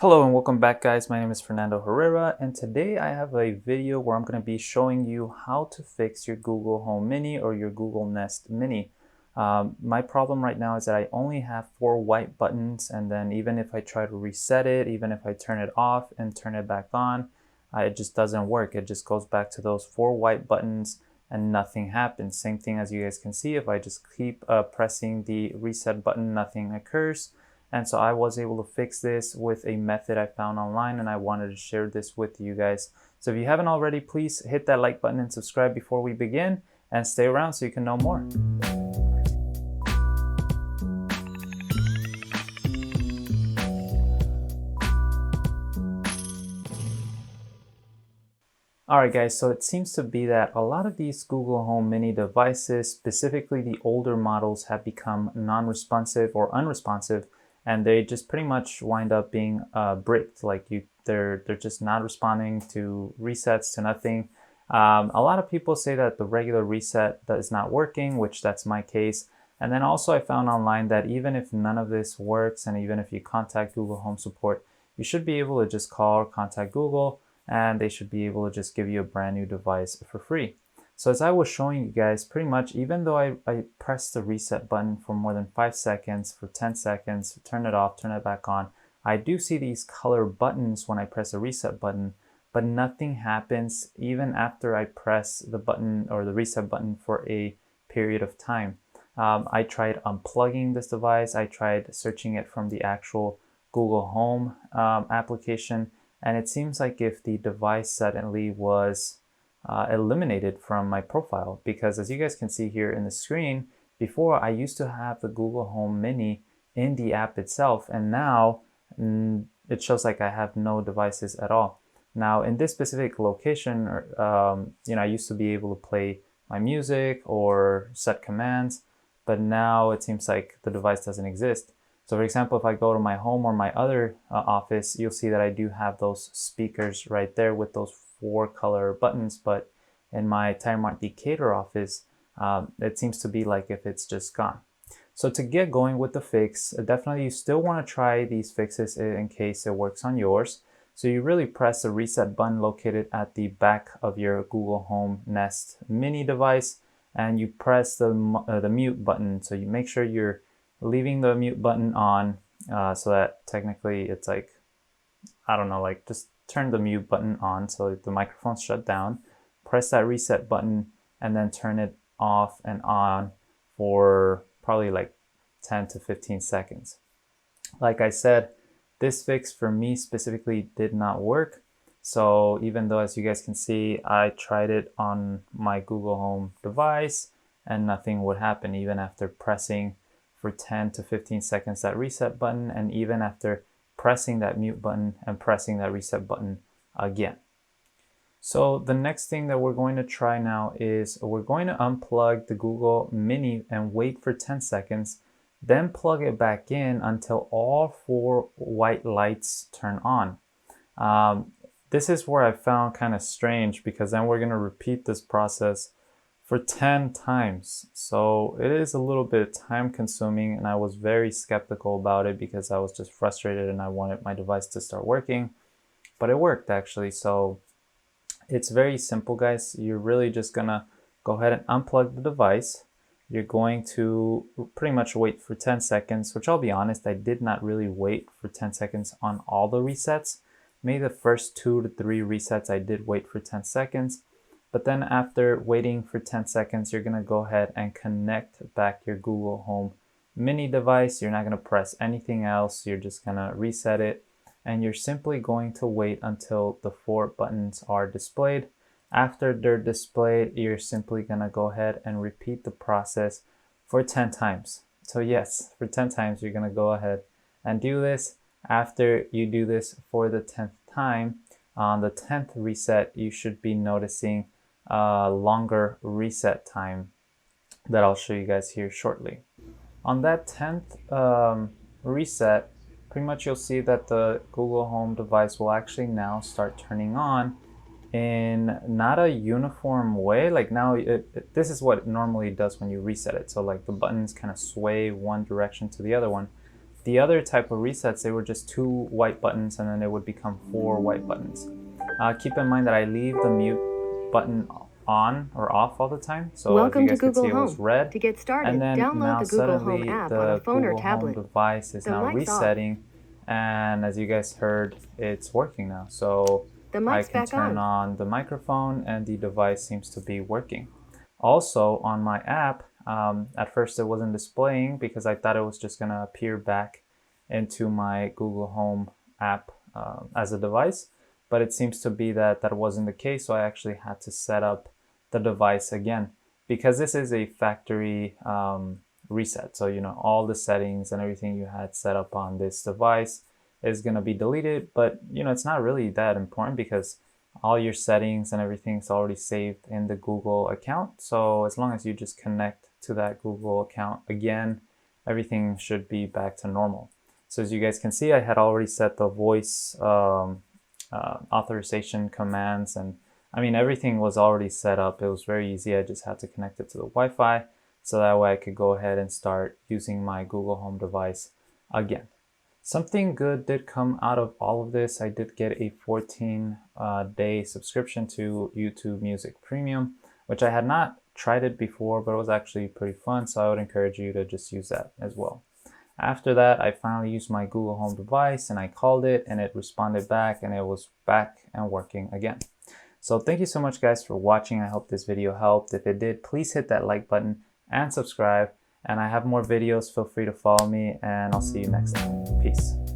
Hello and welcome back, guys. My name is Fernandoherrera, and today I have a video where I'm going to be showing you how to fix your Google Home Mini or your Google Nest Mini. My problem right now is that I only have 4 white buttons, and then even if I try to reset it, even if I turn it off and turn it back on, it just doesn't work. It just goes back to those 4 white buttons and nothing happens. Same thing as you guys can see. If I just keep pressing the reset button, nothing occurs. And so I was able to fix this with a method I found online, and I wanted to share this with you guys. So if you haven't already, please hit that like button and subscribe before we begin, and stay around so you can know more. Alright guys, so it seems to be that a lot of these Google Home Mini devices, specifically the older models, have become non-responsive or unresponsive, and they just pretty much wind up being bricked. Like they're just not responding to resets, to nothing. A lot of people say that the regular reset is not working, which that's my case. And then also I found online that even if none of this works, and even if you contact Google Home Support, you should be able to just call or contact Google, and they should be able to just give you a brand new device for free. So as I was showing you guys, pretty much even though I pressed the reset button for more than 5 seconds, for 10 seconds, turn it off, turn it back on, I do see these color buttons when I press the reset button, but nothing happens even after I press the button or the reset button for a period of time. I tried unplugging this device, I tried searching it from the actual Google Home application, and it seems like if the device suddenly was eliminated from my profile, because as you guys can see here in the screen, before I used to have the Google Home Mini in the app itself, and now it shows like I have no devices at all. Now in this specific location, I used to be able to play my music or set commands, but now it seems like the device doesn't exist. So for example, if I go to my home or my other office, you'll see that I do have those speakers right there with those 4 color buttons, but in my Tire Mart Decatur office, it seems to be like if it's just gone. So to get going with the fix, definitely you still want to try these fixes in case it works on yours. So you really press the reset button located at the back of your Google Home Nest Mini device, and you press the mute button. So you make sure you're leaving the mute button on, so that technically it's like, I don't know, like just turn the mute button on so the microphone's shut down, press that reset button, and then turn it off and on for probably like 10 to 15 seconds. Like I said, this fix for me specifically did not work. So even though, as you guys can see, I tried it on my Google Home device and nothing would happen even after pressing for 10 to 15 seconds that reset button, and even after pressing that mute button and pressing that reset button again. So the next thing that we're going to try now is we're going to unplug the Google Mini and wait for 10 seconds, then plug it back in until all 4 white lights turn on. This is where I found kind of strange, because then we're going to repeat this process for 10 times. So it is a little bit time consuming, and I was very skeptical about it because I was just frustrated and I wanted my device to start working, but it worked actually. So it's very simple, guys. You're really just gonna go ahead and unplug the device. You're going to pretty much wait for 10 seconds, which I'll be honest, I did not really wait for 10 seconds on all the resets. Maybe the first 2 to 3 resets I did wait for 10 seconds. But then after waiting for 10 seconds, you're gonna go ahead and connect back your Google Home Mini device. You're not gonna press anything else. You're just gonna reset it, and you're simply going to wait until the 4 buttons are displayed. After they're displayed, you're simply gonna go ahead and repeat the process for 10 times. So yes, for 10 times, you're gonna go ahead and do this. After you do this for the 10th time, on the 10th reset, you should be noticing longer reset time that I'll show you guys here shortly. On that 10th reset, pretty much you'll see that the Google Home device will actually now start turning on in not a uniform way. Like now, this is what it normally does when you reset it. So like the buttons kind of sway one direction to the other one. the other type of resets, they were just 2 white buttons and then it would become 4 white buttons. Keep in mind that I leave the mute button on or off all the time. So Welcome as you guys can see, it was Home. red. To get started, And then download now the Google Home suddenly app on the a phone or Google Home tablet. device is The now mic's off. resetting. And as you guys heard, it's working now. So The I mic's can back turn on the microphone and the device seems to be working. Also on my app, at first it wasn't displaying because I thought it was just gonna appear back into my Google Home app as a device, but it seems to be that that wasn't the case. So I actually had to set up the device again because this is a factory reset. So, you know, all the settings and everything you had set up on this device is going to be deleted, but you know, it's not really that important because all your settings and everything's already saved in the Google account. So as long as you just connect to that Google account again, everything should be back to normal. So as you guys can see, I had already set the voice authorization commands, and I mean, everything was already set up. It was very easy. I just had to connect it to the Wi-Fi so that way I could go ahead and start using my Google Home device again. Something good did come out of all of this. I did get a 14-day subscription to YouTube Music Premium, which I had not tried it before, but it was actually pretty fun. So I would encourage you to just use that as well. After that, I finally used my Google Home device and I called it and it responded back and it was back and working again. So thank you so much guys for watching. I hope this video helped. If it did, please hit that like button and subscribe. And I have more videos. Feel free to follow me and I'll see you next time. Peace.